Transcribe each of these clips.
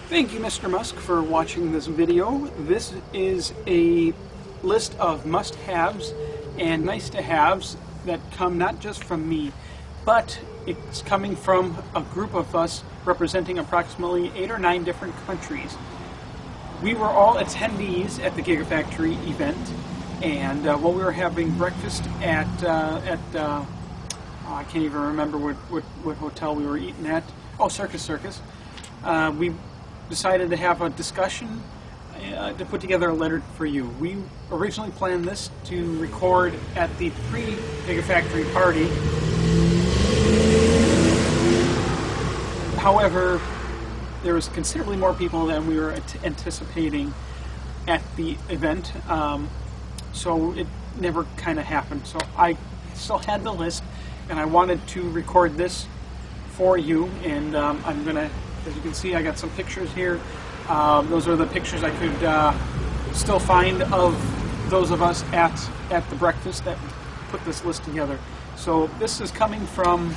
Thank you, Mr. Musk, for watching this video. This is a list of must-haves and nice-to-haves that come not just from me, but it's coming from a group of us representing approximately 8 or 9 different countries. We were all attendees at the Gigafactory event, and while we were having breakfast at I can't even remember what hotel we were eating at. Oh, Circus. We decided to have a discussion to put together a letter for you. We originally planned this to record at the pre-gigafactory party. However, there was considerably more people than we were anticipating at the event, so it never kind of happened. So I still had the list, and I wanted to record this for you, and I'm gonna, as you can see, I got some pictures here. Those are the pictures I could still find of those of us at the breakfast that put this list together. So this is coming from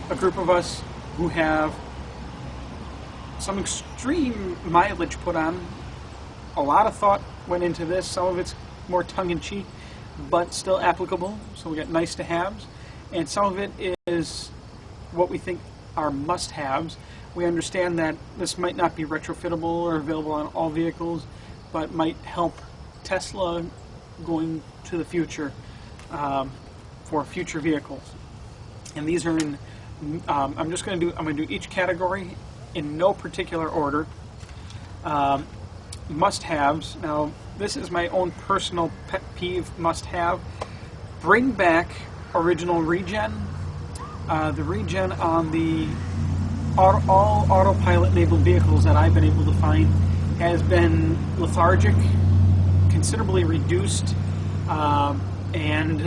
a group of us who have some extreme mileage put on. A lot of thought went into this. Some of it's more tongue-in-cheek, but still applicable. So we got nice-to-haves, and some of it is what we think are must-haves. We understand that this might not be retrofittable or available on all vehicles, but might help Tesla going to the future for future vehicles. And these are in. I'm going to do each category in no particular order. Must-haves. Now, this is my own personal pet peeve must-have. Bring back original regen. The regen on the all autopilot-enabled vehicles that I've been able to find has been lethargic, considerably reduced, and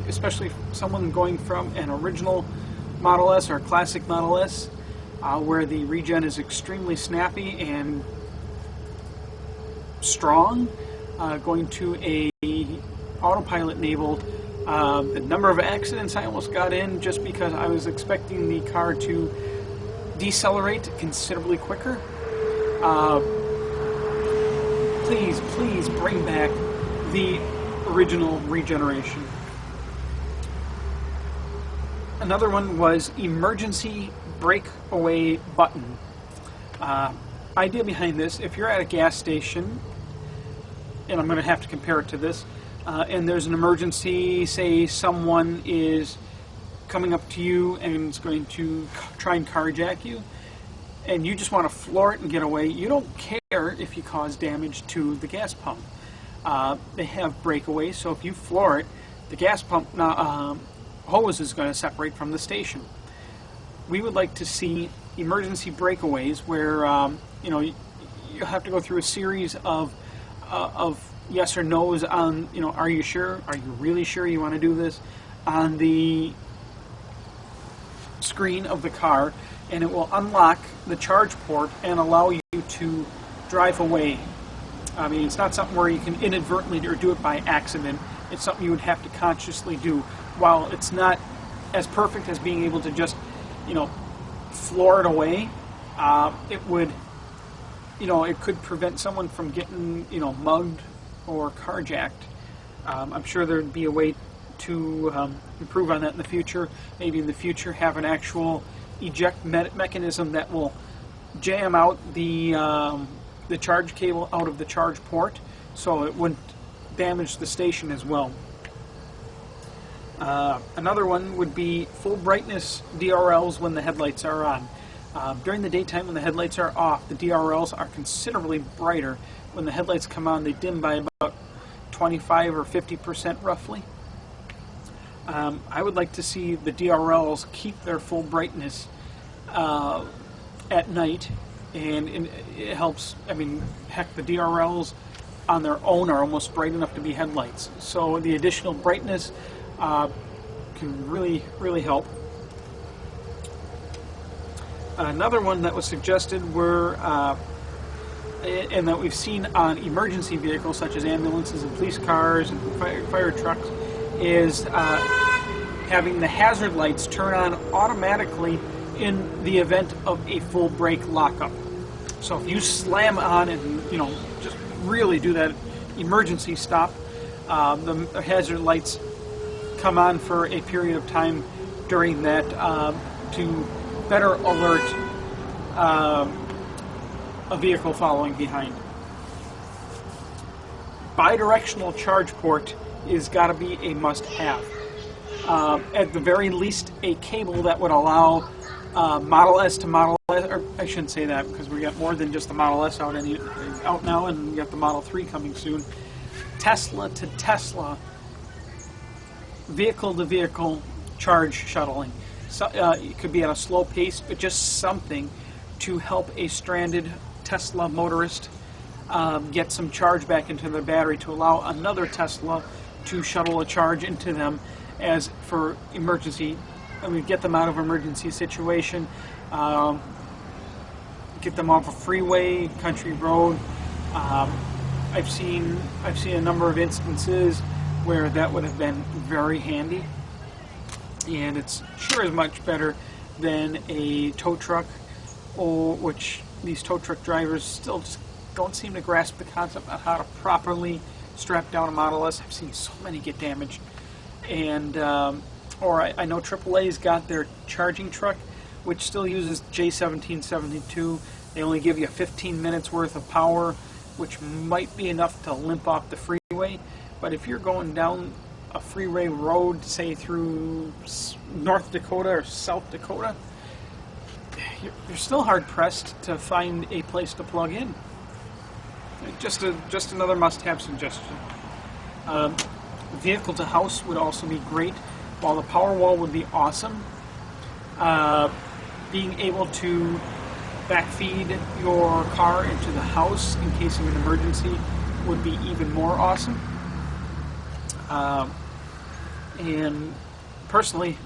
especially someone going from an original Model S or classic Model S, where the regen is extremely snappy and strong, going to a autopilot-enabled. The number of accidents I almost got in just because I was expecting the car to decelerate considerably quicker. Please bring back the original regeneration. Another one was emergency breakaway button. Idea behind this: if you're at a gas station, and I'm going to have to compare it to this, and there's an emergency, say someone is coming up to you and is going to try and carjack you, and you just want to floor it and get away, you don't care if you cause damage to the gas pump. They have breakaways, so if you floor it, the gas pump hose is going to separate from the station. We would like to see emergency breakaways where you have to go through a series of yes or no's on, are you sure? Are you really sure you want to do this? On the screen of the car, and it will unlock the charge port and allow you to drive away. I mean, it's not something where you can inadvertently or do it by accident. It's something you would have to consciously do. While it's not as perfect as being able to just, floor it away, it would, it could prevent someone from getting, mugged or carjacked. I'm sure there'd be a way to improve on that in the future. Maybe in the future have an actual eject mechanism that will jam out the charge cable out of the charge port, so it wouldn't damage the station as well. Another one would be full brightness DRLs when the headlights are on. During the daytime when the headlights are off, the DRLs are considerably brighter. When the headlights come on, they dim by about 25 or 50% roughly. I would like to see the DRLs keep their full brightness at night, and it helps. I mean, heck, the DRLs on their own are almost bright enough to be headlights. So the additional brightness can really help. Another one that was suggested were, and that we've seen on emergency vehicles such as ambulances and police cars and fire trucks, is having the hazard lights turn on automatically in the event of a full brake lockup. So if you slam on and just really do that emergency stop, the hazard lights come on for a period of time during that to better alert a vehicle following behind. Bidirectional charge port is got to be a must-have. At the very least, a cable that would allow Model S to Model S, or I shouldn't say that because we got more than just the Model S out now, and we got the Model 3 coming soon. Tesla to Tesla, vehicle to vehicle charge shuttling. So, it could be at a slow pace, but just something to help a stranded Tesla motorist get some charge back into their battery to allow another Tesla to shuttle a charge into them as for emergency. Get them out of emergency situation, get them off a freeway, country road. I've seen a number of instances where that would have been very handy, and it's sure is much better than a tow truck, which these tow truck drivers still just don't seem to grasp the concept of how to properly strap down a Model S. I've seen so many get damaged, and I know AAA's got their charging truck, which still uses J1772. They only give you 15 minutes worth of power, which might be enough to limp off the freeway. But if you're going down a freeway road, say through North Dakota or South Dakota, you're still hard pressed to find a place to plug in. Just another must-have suggestion. Vehicle to house would also be great. While the Powerwall would be awesome, being able to backfeed your car into the house in case of an emergency would be even more awesome. And personally,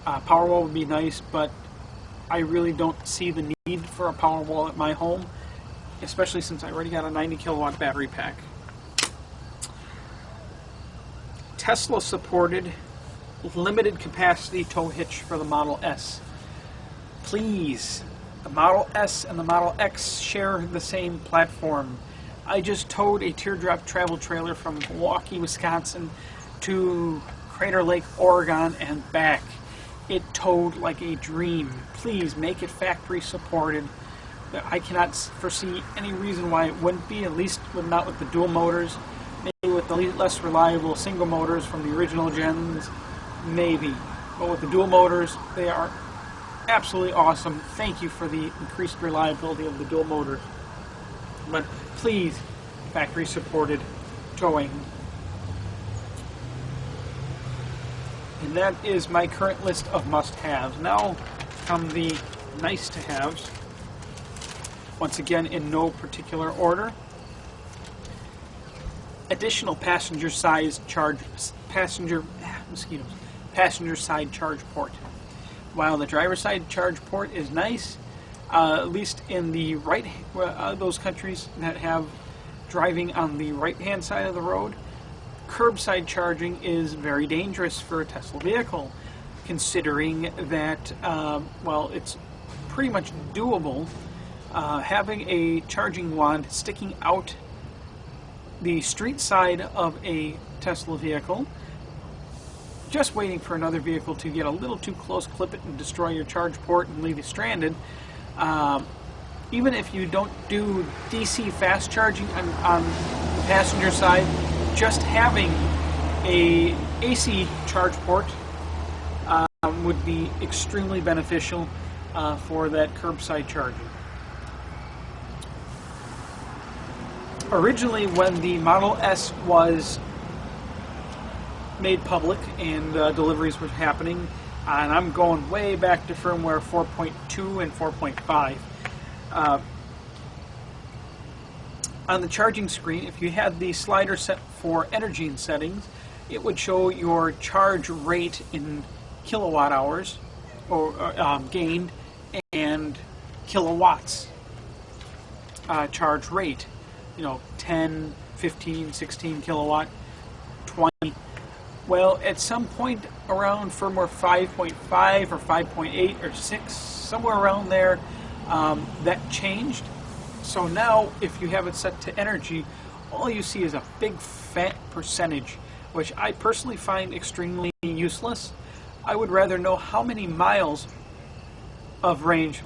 Powerwall would be nice, but I really don't see the need for a Powerwall at my home, especially since I already got a 90 kilowatt battery pack. Tesla supported limited capacity tow hitch for the Model S. Please, the Model S and the Model X share the same platform. I just towed a teardrop travel trailer from Milwaukee, Wisconsin to Crater Lake, Oregon and back. It towed like a dream. Please make it factory supported. I cannot foresee any reason why it wouldn't be, at least not with the dual motors. Maybe with the less reliable single motors from the original gens, maybe. But with the dual motors, they are absolutely awesome. Thank you for the increased reliability of the dual motors. But please, factory supported towing. And that is my current list of must-haves. Now come the nice-to-haves. Once again, in no particular order. Additional passenger side charge port. While the driver side charge port is nice, at least in the those countries that have driving on the right-hand side of the road, curbside charging is very dangerous for a Tesla vehicle, considering that it's pretty much doable. Having a charging wand sticking out the street side of a Tesla vehicle, just waiting for another vehicle to get a little too close, clip it and destroy your charge port and leave you stranded. Even if you don't do DC fast charging on the passenger side, just having a AC charge port would be extremely beneficial for that curbside charging. Originally, when the Model S was made public and deliveries were happening, and I'm going way back to firmware 4.2 and 4.5, on the charging screen, if you had the slider set for energy settings, it would show your charge rate in kilowatt hours or gained and kilowatts charge rate. 10, 15, 16 kilowatt, 20. Well, at some point around firmware 5.5 or 5.8 or 6, somewhere around there, That changed. So now, if you have it set to energy, all you see is a big fat percentage, which I personally find extremely useless. I would rather know how many miles of range.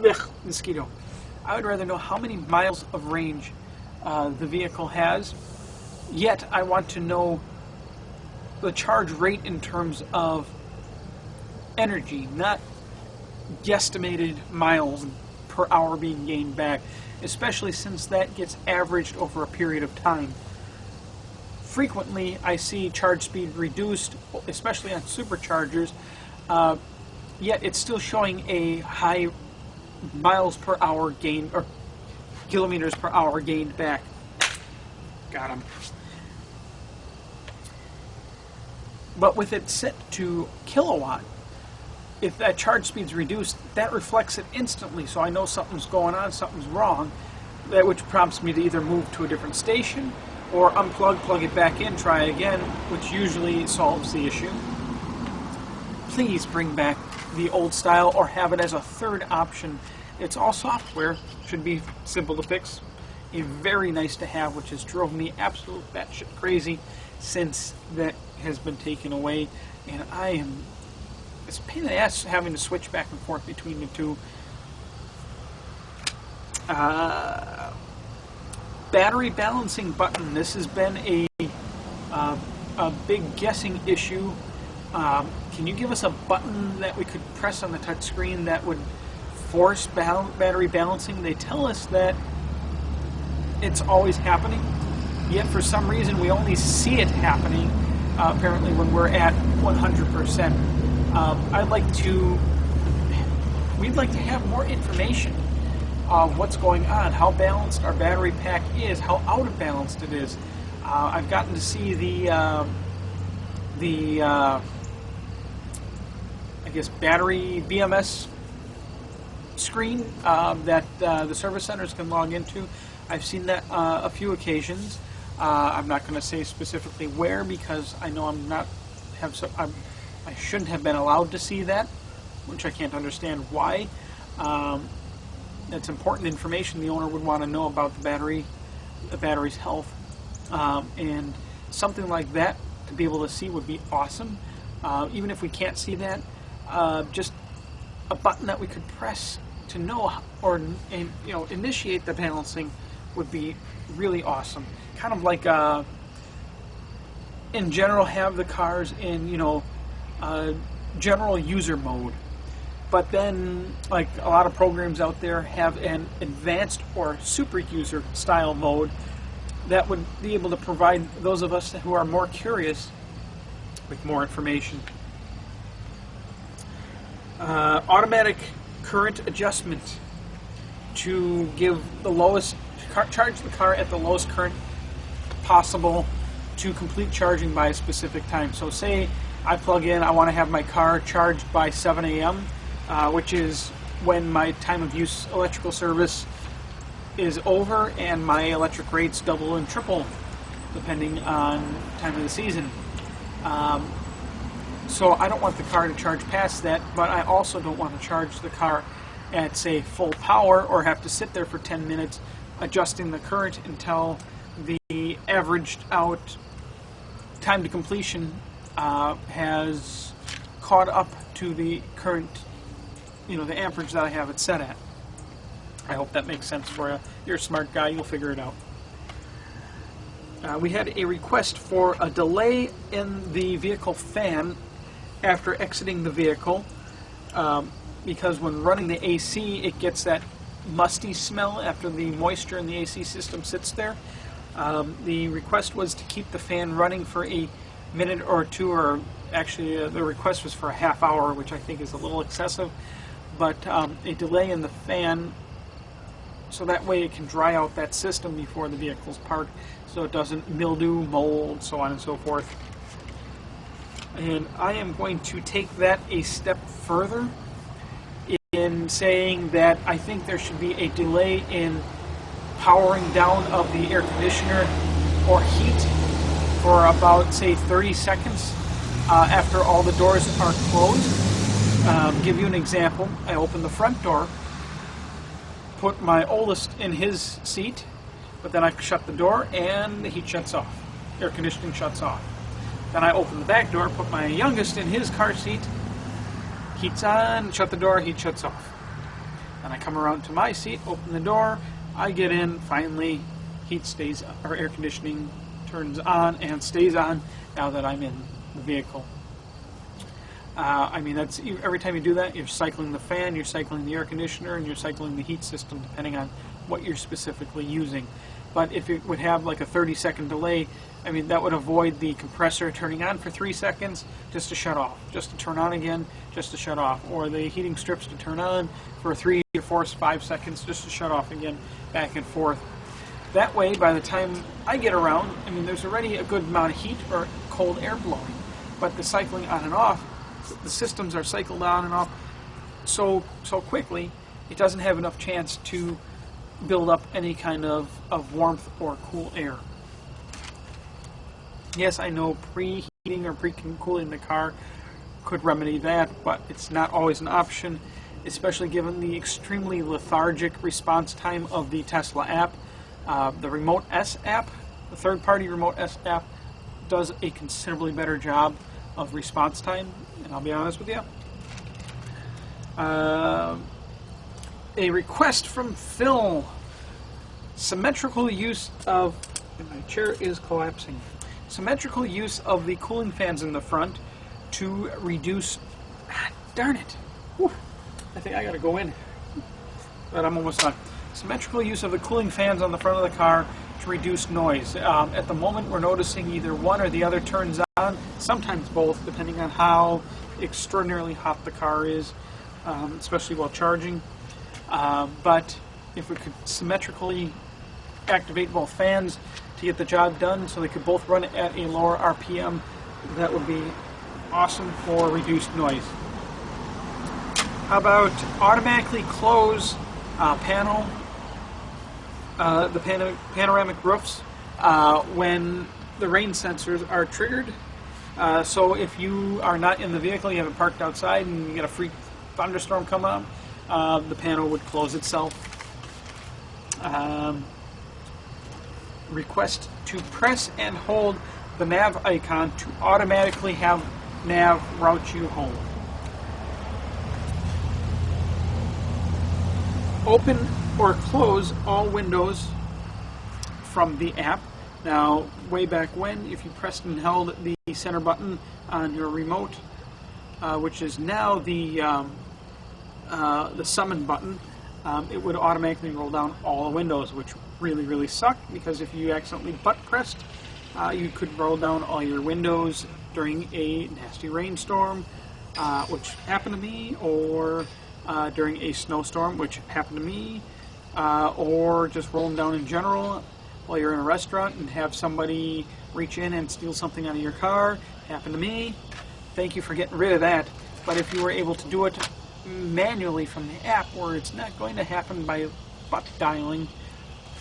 Ugh, mosquito. I would rather know how many miles of range the vehicle has. Yet, I want to know the charge rate in terms of energy, not guesstimated miles per hour being gained back, especially since that gets averaged over a period of time. Frequently, I see charge speed reduced, especially on superchargers, yet it's still showing a high miles per hour gain, or kilometers per hour gained back. Got him. But with it set to kilowatt, if that charge speed's reduced, that reflects it instantly, so I know something's going on, something's wrong, that which prompts me to either move to a different station or unplug, plug it back in, try again, which usually solves the issue. Please bring back the old style or have it as a third option. It's all software, should be simple to fix. A very nice to have, which has drove me absolute batshit crazy since that has been taken away, and it's a pain in the ass having to switch back and forth between the two. Battery balancing button. This has been a big guessing issue. Can you give us a button that we could press on the touch screen that would force battery balancing? They tell us that it's always happening, yet for some reason we only see it happening apparently when we're at 100%. We'd like to have more information of what's going on, how balanced our battery pack is, how out of balanced it is. I've gotten to see the I guess battery BMS screen that the service centers can log into. I've seen that a few occasions. I'm not going to say specifically where because I know I shouldn't have been allowed to see that, which I can't understand why. That's important information the owner would want to know about the battery's health, and something like that to be able to see would be awesome. Even if we can't see that, just a button that we could press to know or initiate the balancing would be really awesome. Kind of like in general have the cars in general user mode, but then like a lot of programs out there have an advanced or super user style mode that would be able to provide those of us who are more curious with more information. Automatic current adjustment to give the lowest, charge the car at the lowest current possible to complete charging by a specific time. So say I plug in, I want to have my car charged by 7 a.m., which is when my time of use electrical service is over and my electric rates double and triple depending on time of the season. So I don't want the car to charge past that, but I also don't want to charge the car at, say, full power or have to sit there for 10 minutes adjusting the current until the averaged out time to completion has caught up to the current, the amperage that I have it set at. I hope that makes sense for you. You're a smart guy, you'll figure it out. We had a request for a delay in the vehicle fan after exiting the vehicle because when running the AC it gets that musty smell after the moisture in the AC system sits there. The request was to keep the fan running for a minute or two, or actually the request was for a half hour, which I think is a little excessive, but a delay in the fan so that way it can dry out that system before the vehicle's parked so it doesn't mildew, mold, so on and so forth. And I am going to take that a step further in saying that I think there should be a delay in powering down of the air conditioner or heat for about, say, 30 seconds after all the doors are closed. Give you an example. I open the front door, put my oldest in his seat, but then I shut the door and the heat shuts off. Air conditioning shuts off. Then I open the back door, put my youngest in his car seat, heat's on, shut the door, heat shuts off. Then I come around to my seat, open the door, I get in, finally heat stays, or air conditioning turns on and stays on now that I'm in the vehicle. I mean, that's every time you do that, you're cycling the fan, you're cycling the air conditioner, and you're cycling the heat system, depending on what you're specifically using. But if it would have like a 30-second delay, I mean, that would avoid the compressor turning on for 3 seconds just to shut off, just to turn on again, just to shut off, or the heating strips to turn on for 3 or 4 or 5 seconds just to shut off again, back and forth. That way, by the time I get around, I mean, there's already a good amount of heat or cold air blowing, but the cycling on and off, the systems are cycled on and off so quickly, it doesn't have enough chance to build up any kind of warmth or cool air. Yes, I know preheating or pre-cooling the car could remedy that, but it's not always an option, especially given the extremely lethargic response time of the Tesla app. The Remote S app, the third-party Remote S app, does a considerably better job of response time, and I'll be honest with you. A request from Phil. Symmetrical use of... My chair is collapsing. Symmetrical use of the cooling fans in the front to reduce... darn it. Whew. I think I gotta go in. But I'm almost done. Symmetrical use of the cooling fans on the front of the car to reduce noise. At the moment, we're noticing either one or the other turns on, sometimes both, depending on how extraordinarily hot the car is, especially while charging. But if we could symmetrically activate both fans to get the job done so they could both run at a lower RPM, that would be awesome for reduced noise. How about automatically close the panoramic roofs when the rain sensors are triggered? So if you are not in the vehicle, you haven't parked outside, and you get a freak thunderstorm come up, the panel would close itself. Request to press and hold the nav icon to automatically have nav route you home. Open or close all windows from the app. Now, way back when, if you pressed and held the center button on your remote, which is now the summon button, it would automatically roll down all the windows, which really sucked, because if you accidentally butt pressed, you could roll down all your windows during a nasty rainstorm, which happened to me, or during a snowstorm, which happened to me, or just rolling down in general while you're in a restaurant and have somebody reach in and steal something out of your car. Happened to me. Thank you for getting rid of that. But if you were able to do it manually from the app, where it's not going to happen by butt dialing,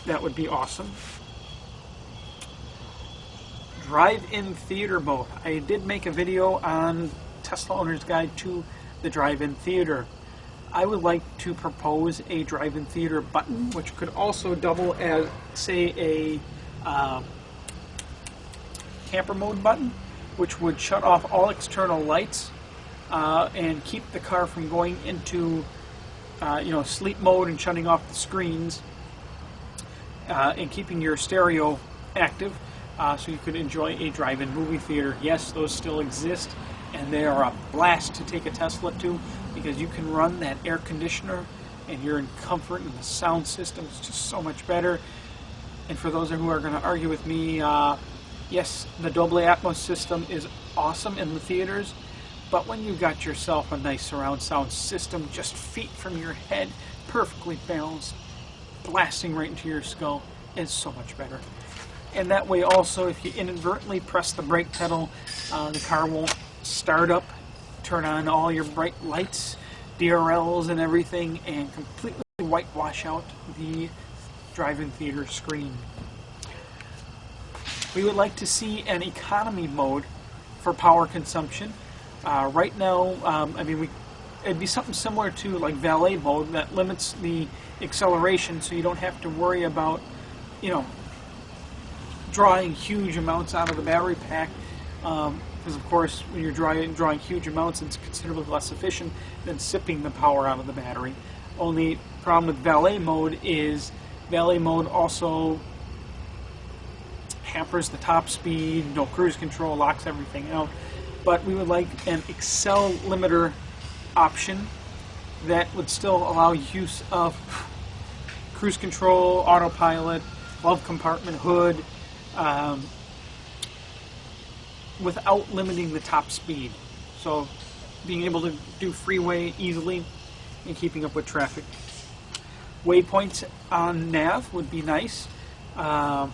that would be awesome. Drive-in theater mode. I did make a video on Tesla Owner's Guide to the Drive-in Theater. I would like to propose a drive-in theater button, which could also double as, say, a camper mode button, which would shut off all external lights and keep the car from going into sleep mode and shutting off the screens, and keeping your stereo active, so you could enjoy a drive-in movie theater. Yes, those still exist, and they are a blast to take a Tesla to, because you can run that air conditioner and you're in comfort, and the sound system is just so much better. And for those who are going to argue with me, yes, the Dolby Atmos system is awesome in the theaters, but when you've got yourself a nice surround sound system just feet from your head, perfectly balanced, blasting right into your skull, it's so much better. And that way also, if you inadvertently press the brake pedal, the car won't start up, turn on all your bright lights, DRLs and everything, and completely whitewash out the drive-in theater screen. We would like to see an economy mode for power consumption. Right now, it'd be something similar to like valet mode that limits the acceleration, so you don't have to worry about, you know, drawing huge amounts out of the battery pack. Because of course, when you're drawing huge amounts, it's considerably less efficient than sipping the power out of the battery. Only problem with valet mode is valet mode also hampers the top speed, no cruise control, locks everything out. But we would like an accel limiter option that would still allow use of cruise control, autopilot, glove compartment, hood, without limiting the top speed. So being able to do freeway easily and keeping up with traffic. Waypoints on nav would be nice. And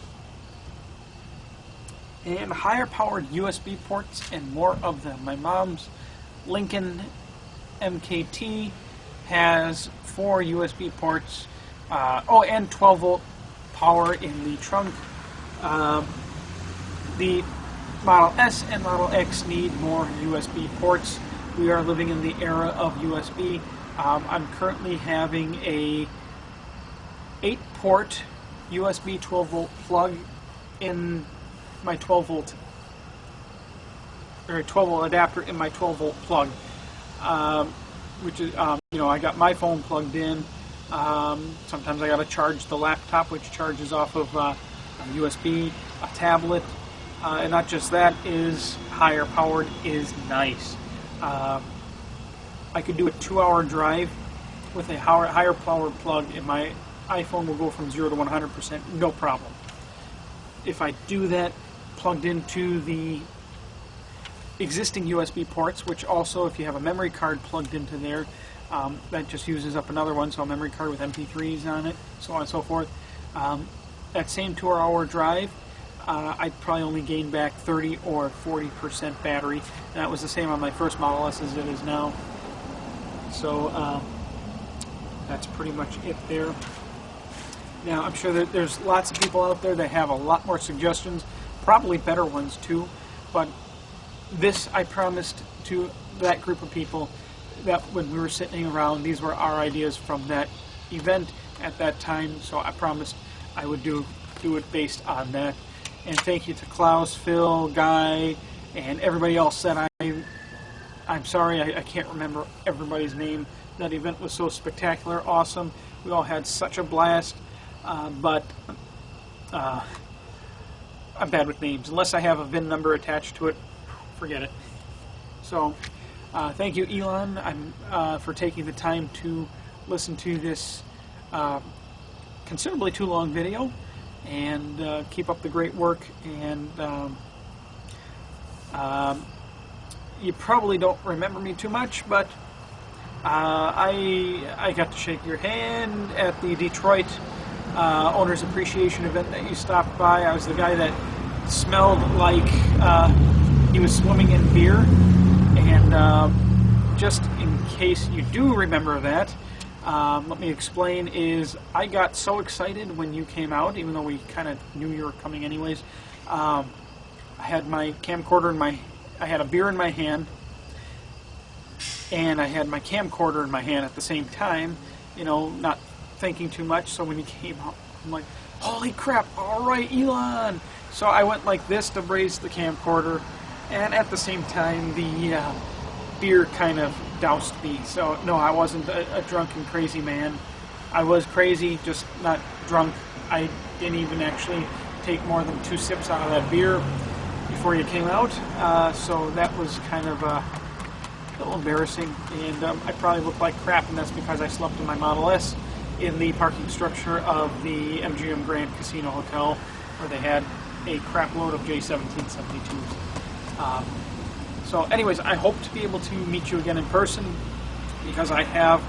higher powered USB ports and more of them. My mom's Lincoln MKT has 4 USB ports. And 12 volt power in the trunk. The Model S and Model X need more USB ports. We are living in the era of USB. I'm currently having a 8-port USB 12 volt plug in my 12 volt adapter in my 12 volt plug, which is I got my phone plugged in. Sometimes I got to charge the laptop, which charges off of USB, a tablet, and not just that, is higher powered, is nice. I could do a 2-hour drive with a higher powered plug, and my iPhone will go from 0 to 100%, no problem. If I do that plugged into the existing USB ports, which also, if you have a memory card plugged into there, that just uses up another one, so a memory card with MP3s on it, so on and so forth. That same 2-hour drive, I'd probably only gain back 30 or 40% battery. And that was the same on my first Model S as it is now. So that's pretty much it there. Now, I'm sure that there's lots of people out there that have a lot more suggestions, probably better ones too, but this I promised to that group of people that when we were sitting around, these were our ideas from that event at that time, so I promised I would do it based on that. And thank you to Klaus, Phil, Guy, and everybody else that I'm sorry, I can't remember everybody's name. That event was so spectacular, awesome. We all had such a blast, but I'm bad with names. Unless I have a VIN number attached to it, forget it. So, thank you, Elon, for taking the time to listen to this considerably too long video, and keep up the great work. And you probably don't remember me too much, but I got to shake your hand at the Detroit Owners Appreciation event that you stopped by. I was the guy that smelled like he was swimming in beer. And just in case you do remember that, let me explain, is I got so excited when you came out, even though we kind of knew you were coming anyways. I had my camcorder in I had a beer in my hand, and I had my camcorder in my hand at the same time, not thinking too much. So when you came out, I'm like, holy crap, all right, Elon. So I went like this to raise the camcorder, and at the same time, the beer kind of doused me. So no, I wasn't a drunken crazy man. I was crazy, just not drunk. I didn't even actually take more than 2 sips out of that beer before you came out. So that was kind of a little embarrassing, and I probably looked like crap, and that's because I slept in my Model S in the parking structure of the MGM Grand Casino Hotel, where they had a crap load of J1772s. So anyways, I hope to be able to meet you again in person, because I have,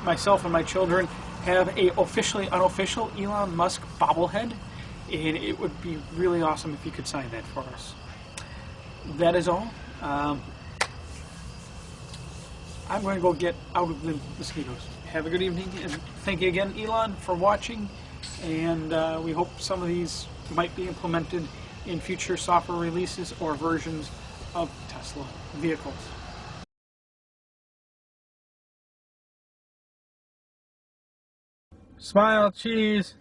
myself and my children have a officially unofficial Elon Musk bobblehead, and it would be really awesome if you could sign that for us. That is all. I'm going to go get out of the mosquitoes. Have a good evening, and thank you again, Elon, for watching, and we hope some of these might be implemented in future software releases or versions of Tesla vehicles. Smile, cheese.